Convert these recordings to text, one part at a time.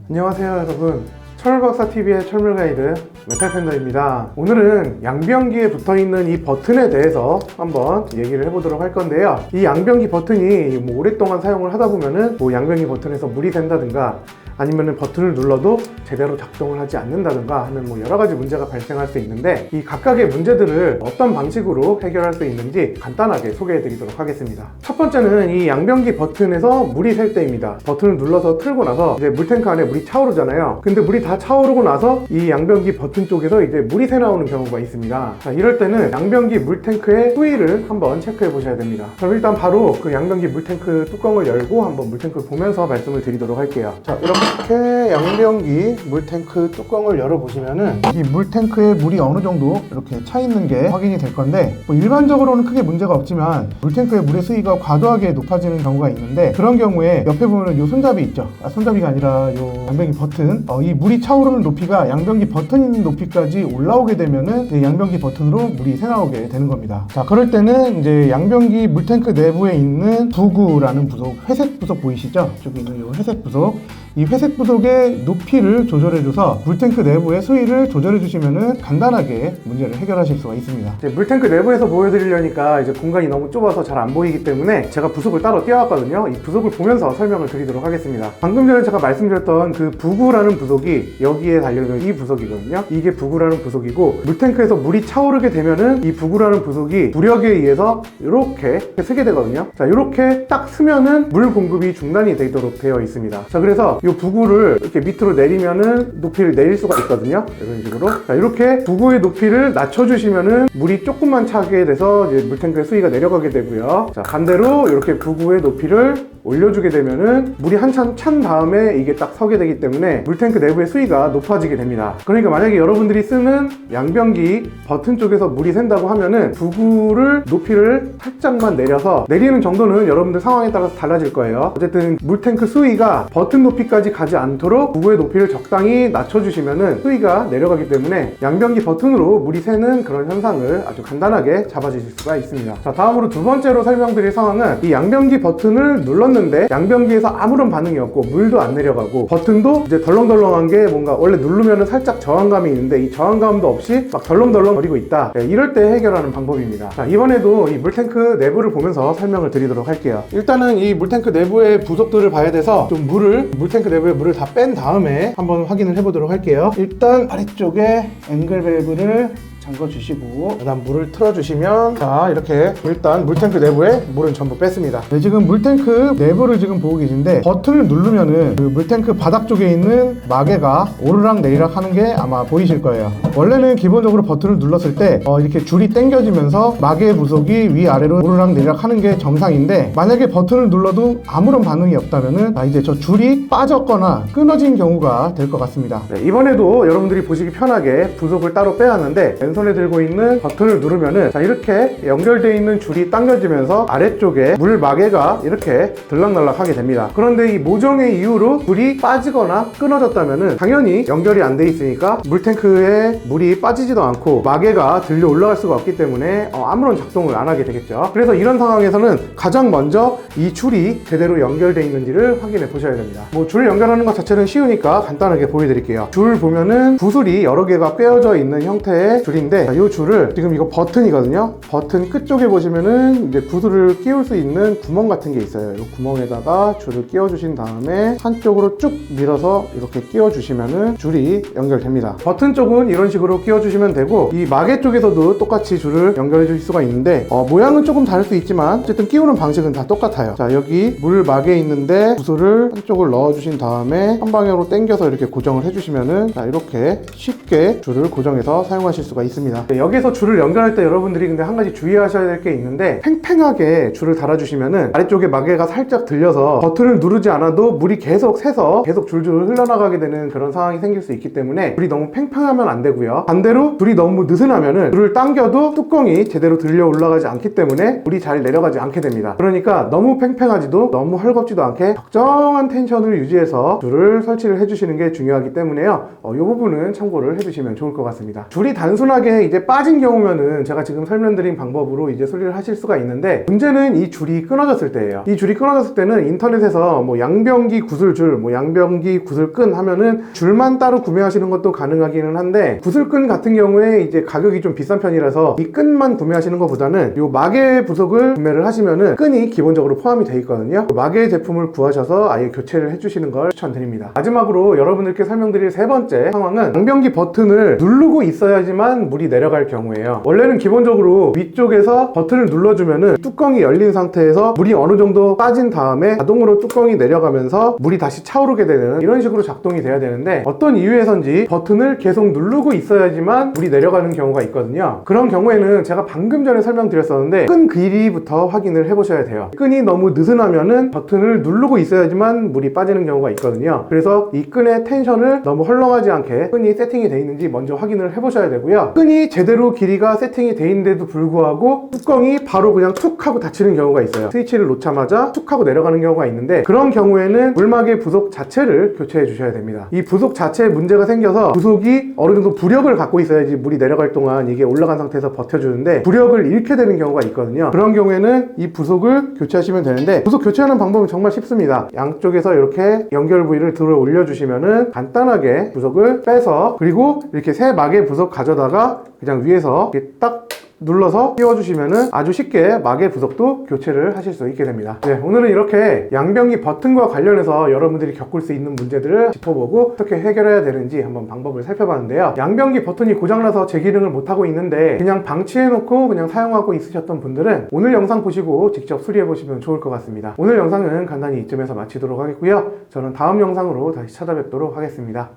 안녕하세요 여러분, 철물박사TV의 철물가이드 메탈팬더입니다. 오늘은 양변기에 붙어있는 이 버튼에 대해서 한번 얘기를 해보도록 할 건데요. 이 양변기 버튼이 오랫동안 사용을 하다 보면은 양변기 버튼에서 물이 샌다든가 아니면은 버튼을 눌러도 제대로 작동을 하지 않는다든가 하는 여러 가지 문제가 발생할 수 있는데, 이 각각의 문제들을 어떤 방식으로 해결할 수 있는지 간단하게 소개해 드리도록 하겠습니다. 첫 번째는 이 양변기 버튼에서 물이 셀 때입니다. 버튼을 눌러서 틀고 나서 이제 물탱크 안에 물이 차오르잖아요. 근데 물이 다 차오르고 나서 이 양변기 버튼 쪽에서 이제 물이 새 나오는 경우가 있습니다. 자, 이럴 때는 양변기 물탱크의 수위를 한번 체크해 보셔야 됩니다. 그럼 일단 바로 그 양변기 물탱크 뚜껑을 열고 한번 물탱크를 보면서 말씀을 드리도록 할게요. 자, 이렇게 양변기 물탱크 뚜껑을 열어보시면은 이 물탱크에 물이 어느 정도 이렇게 차 있는 게 확인이 될 건데, 일반적으로는 크게 문제가 없지만 물탱크의 물의 수위가 과도하게 높아지는 경우가 있는데, 그런 경우에 옆에 보면은 요 손잡이 있죠. 손잡이가 아니라 요 양변기 버튼, 이 물이 차오르는 높이가 양변기 버튼 있는 높이까지 올라오게 되면은 양변기 버튼으로 물이 새 나오게 되는 겁니다. 자, 그럴 때는 이제 양변기 물탱크 내부에 있는 부구라는 부속, 회색 부속 보이시죠? 저기 있는 요 회색 부속, 이 회색 부속의 높이를 조절해줘서 물탱크 내부의 수위를 조절해주시면은 간단하게 문제를 해결하실 수가 있습니다. 이제 물탱크 내부에서 보여드리려니까 이제 공간이 너무 좁아서 잘 안 보이기 때문에 제가 부속을 따로 띄워왔거든요. 이 부속을 보면서 설명을 드리도록 하겠습니다. 방금 전에 제가 말씀드렸던 그 부구라는 부속이 여기에 달려있는 이 부속이거든요. 이게 부구라는 부속이고, 물탱크에서 물이 차오르게 되면은 이 부구라는 부속이 부력에 의해서 이렇게 쓰게 되거든요. 자, 이렇게 딱 쓰면은 물 공급이 중단이 되도록 되어 있습니다. 자, 그래서 이 부구를 이렇게 밑으로 내리면은 높이를 내릴 수가 있거든요. 이런 식으로. 자, 이렇게 부구의 높이를 낮춰주시면은 물이 조금만 차게 돼서 이제 물탱크의 수위가 내려가게 되고요. 자, 반대로 이렇게 부구의 높이를 올려주게 되면은 물이 한참 찬 다음에 이게 딱 서게 되기 때문에 물탱크 내부의 수위가 높아지게 됩니다. 그러니까 만약에 여러분들이 쓰는 양변기 버튼 쪽에서 물이 샌다고 하면은 부구를 높이를 살짝만 내려서, 내리는 정도는 여러분들 상황에 따라서 달라질 거예요. 어쨌든 물탱크 수위가 버튼 높이까지 가지 않도록 부구의 높이를 적당히 낮춰주시면은 수위가 내려가기 때문에 양변기 버튼으로 물이 새는 그런 현상을 아주 간단하게 잡아주실 수가 있습니다. 자, 다음으로 두 번째로 설명드릴 상황은, 이 양변기 버튼을 눌렀는데 양변기에서 아무런 반응이 없고 물도 안 내려가고 버튼도 이제 덜렁덜렁한 게 뭔가 원래 누르면은 살짝 저항감이 있는데 이 저항감도 없이 막 덜렁덜렁 거리고 있다. 네, 이럴 때 해결하는 방법입니다. 자, 이번에도 이 물탱크 내부를 보면서 설명을 드리도록 할게요. 일단은 이 물탱크 내부의 부속들을 봐야 돼서 좀 물탱크 내부에 물을 다 뺀 다음에 한번 확인을 해보도록 할게요. 일단 아래쪽에 앵글 밸브를 잠궈주시고 그다음 물을 틀어주시면, 자, 이렇게 일단 물탱크 내부에 물은 전부 뺐습니다. 네, 지금 물탱크 내부를 지금 보고 계신데, 버튼을 누르면은 그 물탱크 바닥 쪽에 있는 마개가 오르락 내리락 하는 게 아마 보이실 거예요. 원래는 기본적으로 버튼을 눌렀을 때 이렇게 줄이 당겨지면서 마개 부속이 위아래로 오르락 내리락 하는 게 정상인데, 만약에 버튼을 눌러도 아무런 반응이 없다면은 이제 저 줄이 빠졌거나 끊어진 경우가 될 것 같습니다. 네, 이번에도 여러분들이 보시기 편하게 부속을 따로 빼왔는데, 왼손에 들고 있는 버튼을 누르면은, 자, 이렇게 연결되어 있는 줄이 당겨지면서 아래쪽에 물 마개가 이렇게 들락날락 하게 됩니다. 그런데 이 모종의 이유로 물이 빠지거나 끊어졌다면은 당연히 연결이 안 돼 있으니까 물탱크에 물이 빠지지도 않고 마개가 들려 올라갈 수가 없기 때문에 아무런 작동을 안 하게 되겠죠. 그래서 이런 상황에서는 가장 먼저 이 줄이 제대로 연결되어 있는지를 확인해 보셔야 됩니다. 줄 연결하는 것 자체는 쉬우니까 간단하게 보여드릴게요. 줄 보면은 구슬이 여러 개가 꿰어져 있는 형태의 줄인데, 이 줄을, 지금 이거 버튼이거든요. 버튼 끝쪽에 보시면은 이제 구슬을 끼울 수 있는 구멍 같은 게 있어요. 이 구멍에다가 줄을 끼워 주신 다음에 한쪽으로 쭉 밀어서 이렇게 끼워 주시면은 줄이 연결됩니다. 버튼 쪽은 이런 식으로 끼워 주시면 되고, 이 마개 쪽에서도 똑같이 줄을 연결해 주실 수가 있는데 모양은 조금 다를 수 있지만 어쨌든 끼우는 방식은 다 똑같아요. 자, 여기 물 마개 있는데 구슬을 한쪽을 넣어 주신 다음에 한 방향으로 당겨서 이렇게 고정을 해 주시면은, 자, 이렇게 쉽게 줄을 고정해서 사용하실 수가 있습니다. 네, 여기서 줄을 연결할 때 여러분들이 근데 한 가지 주의하셔야 될 게 있는데, 팽팽하게 줄을 달아주시면은 아래쪽에 마개가 살짝 들려서 버튼을 누르지 않아도 물이 계속 새서 계속 줄줄 흘러나가게 되는 그런 상황이 생길 수 있기 때문에 줄이 너무 팽팽하면 안 되고요. 반대로 줄이 너무 느슨하면은 줄을 당겨도 뚜껑이 제대로 들려 올라가지 않기 때문에 물이 잘 내려가지 않게 됩니다. 그러니까 너무 팽팽하지도 너무 헐겁지도 않게 적정한 텐션을 유지해서 줄을 설치를 해주시는 게 중요하기 때문에요. 이 부분은 참고를 해주시면 좋을 것 같습니다. 줄이 단순하게 만약에 이제 빠진 경우면은 제가 지금 설명드린 방법으로 이제 수리를 하실 수가 있는데, 문제는 이 줄이 끊어졌을 때예요. 이 줄이 끊어졌을 때는 인터넷에서 뭐 양변기 구슬줄, 뭐 양변기 구슬끈 하면은 줄만 따로 구매하시는 것도 가능하기는 한데, 구슬끈 같은 경우에 이제 가격이 좀 비싼 편이라서 이 끈만 구매하시는 것보다는 요 마개 부속을 구매를 하시면은 끈이 기본적으로 포함이 되어 있거든요. 마개 제품을 구하셔서 아예 교체를 해주시는 걸 추천드립니다. 마지막으로 여러분들께 설명드릴 세 번째 상황은 양변기 버튼을 누르고 있어야지만 물이 내려갈 경우예요. 원래는 기본적으로 위쪽에서 버튼을 눌러주면은 뚜껑이 열린 상태에서 물이 어느 정도 빠진 다음에 자동으로 뚜껑이 내려가면서 물이 다시 차오르게 되는 이런 식으로 작동이 돼야 되는데, 어떤 이유에선지 버튼을 계속 누르고 있어야지만 물이 내려가는 경우가 있거든요. 그런 경우에는 제가 방금 전에 설명드렸었는데 끈 길이부터 확인을 해보셔야 돼요. 끈이 너무 느슨하면은 버튼을 누르고 있어야지만 물이 빠지는 경우가 있거든요. 그래서 이 끈의 텐션을 너무 헐렁하지 않게 끈이 세팅이 돼 있는지 먼저 확인을 해보셔야 되고요. 끈이 제대로 길이가 세팅이 돼 있는데도 불구하고 뚜껑이 바로 그냥 툭 하고 닫히는 경우가 있어요. 스위치를 놓자마자 툭 하고 내려가는 경우가 있는데, 그런 경우에는 물막의 부속 자체를 교체해 주셔야 됩니다. 이 부속 자체에 문제가 생겨서 부속이 어느 정도 부력을 갖고 있어야지 물이 내려갈 동안 이게 올라간 상태에서 버텨주는데, 부력을 잃게 되는 경우가 있거든요. 그런 경우에는 이 부속을 교체하시면 되는데, 부속 교체하는 방법은 정말 쉽습니다. 양쪽에서 이렇게 연결 부위를 들어 올려주시면은 간단하게 부속을 빼서, 그리고 이렇게 새 마개 부속 가져다가 그냥 위에서 이렇게 딱 눌러서 끼워주시면은 아주 쉽게 마개 부속도 교체를 하실 수 있게 됩니다. 네, 오늘은 이렇게 양변기 버튼과 관련해서 여러분들이 겪을 수 있는 문제들을 짚어보고 어떻게 해결해야 되는지 한번 방법을 살펴봤는데요. 양변기 버튼이 고장나서 재기능을 못하고 있는데 그냥 방치해놓고 그냥 사용하고 있으셨던 분들은 오늘 영상 보시고 직접 수리해보시면 좋을 것 같습니다. 오늘 영상은 간단히 이쯤에서 마치도록 하겠고요. 저는 다음 영상으로 다시 찾아뵙도록 하겠습니다.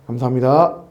감사합니다.